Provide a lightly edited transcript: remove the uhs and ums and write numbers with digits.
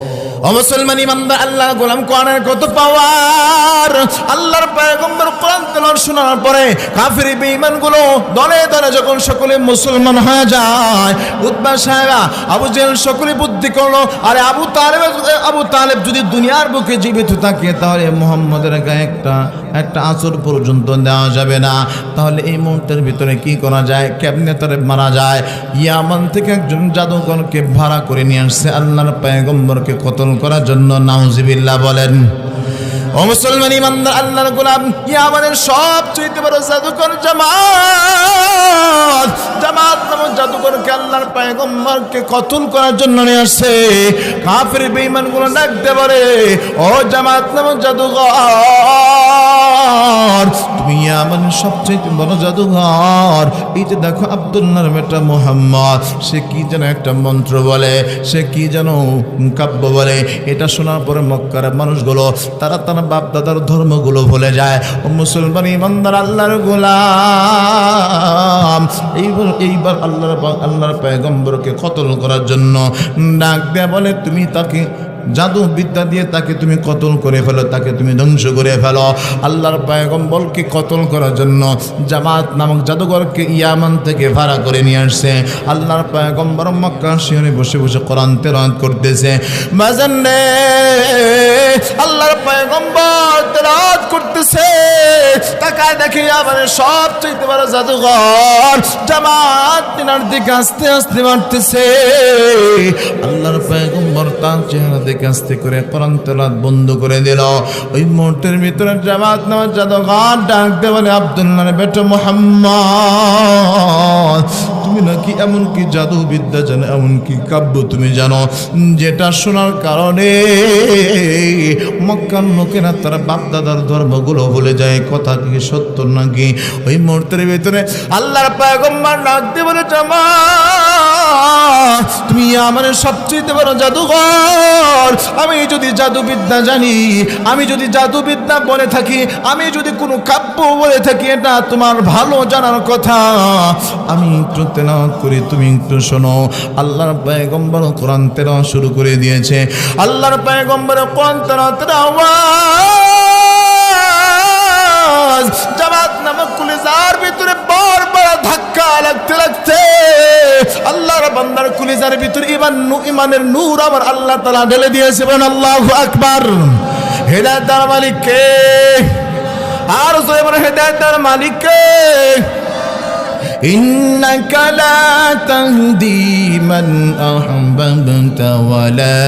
ও মুসলমান ইমানদার, আল্লাহর গোলাম কোরআনের কত পাওয়ার। আল্লাহর পয়গম্বর কোরআন তেলাওয়াত শোনার পরে কাফির বেঈমানগুলো দলে দলে যখন সকলে মুসলমান হয়ে যায়, উতবা সাহেবা আবু জেহেল সকলে বুদ্ধি করলো, আরে আবু তালেব যদি দুনিয়ার বুকে জীবিত থাকে তাহলে মুহাম্মদের গায়ে একটা আঁচড় পর্যন্ত দেওয়া যাবে না। তাহলে এই মুহূর্তের ভিতরে কি করা যায়, কেমনে তারে মারা যায়? ইয়ামান থেকে একজন জাদুকরকে ভাড়া করে নিয়ে আসছে আল্লাহর পয়গম্বরকে কতল করার জন্য। নাউজুবিল্লাহ বলেন। ও মুসলমান ইমানদার, আল্লাহর গোলাম, ইয়ামানের সবচেয়ে বড় জাদুকর জামাত নামক জাদুকরকে আল্লাহর পয়গম্বরকে কতল করার জন্য নিয়ে আসছে। কাফির বেঈমানগুলো ডাকতে পারে, ও জামাত নামক জাদুকর, তুমি ইয়ামানের সবচেয়ে বড় জাদুঘর। এই যে দেখো আব্দুল্লাহর বেটা মুহাম্মদ, সে কি যেন একটা মন্ত্র বলে, সে কি যেন কাব্য বলে। এটা শোনার পরে মক্কার মানুষগুলো তারা বাপ দাদার ধর্মগুলো ভুলে যায়। ও মুসলমান ইমানদার, আল্লাহর গোলাম এইবার আল্লাহর পয়গম্বরকে কতল করার জন্য ডাক দেয়া বলে, তুমি তাকে জাদু বিদ্যা দিয়ে তাকে তুমি কতল করে ফেলো, তাকে তুমি ধ্বংস করে ফেলো। আল্লাহর পয়গম্বরকে কতল করার জন্য জামাত নামক জাদুঘরকে ইয়ামান থেকে ভাড়া করে নিয়ে আসছে। আল্লাহর পয়গম্বর মক্কা শহরে বসে বসে কোরআন তেলাওয়াত করতেছে। বাজান রে, আল্লাহর পয়গম্বর তেলাওয়াত করতেছে, তাকায় দেখে ইয়ামানের সবচেয়ে বড় জাদুঘর জামাত মিনার দিকে আস্তে আস্তে বাড়তেছে। আল্লাহর পয়গম্বর তার চেহারা দেখে আস্তে করে কোরআন তেলাওয়াত বন্ধ করে দিল। ওই মুহূর্তের ভিতরে জামাত নামক জাদুঘর ডাকতে বলে, আব্দুল্লাহর বেটা মুহাম্মদ, তুমি নাকি এমন কি জাদু বিদ্যা জানো, এমন কি কাব্য তুমি জানো, যেটা শোনার কারণে মক্কার লোকেরা তারা বাপদাদার ধর্মগুলো ভুলে যায়। কথা কি সত্য নাকি? ওই মুহূর্তের ভিতরে আল্লাহর পয়গম্বর ডাকতে বলে, জামাত, তুমি আমার সবচেয়ে বড় জাদুঘর। আমি যদি জাদুবিদ্যা জানি, আমি যদি জাদুবিদ্যা বলে থাকি, আমি যদি কোনো কাব্য বলে থাকি, এটা তোমার ভালো জানার কথা। আমি একটু তেলাওয়াত করি, তুমি একটু শোনো। আল্লাহর পয়গম্বর কোরআন তেলাওয়াত শুরু করে দিয়েছে। আল্লাহর পয়গম্বর কোরআন তেলাওয়াতের আওয়াজ জামাত নামক কলিজার ভিতরে বারবার ধাক্কা লাগতে লাগতে আল্লাহর বান্দার কলিজার ভিতরে ইমানের নূর আমার আল্লাহ তাআলা ঢেলে দিয়েছে। বলেন আল্লাহু আকবার। হেদায়েতের মালিক কে? আর জোরে বলেন, হেদায়েতের মালিক কে? ইন্নাকা লা তাহদি মান আহবাবতা ওয়ালা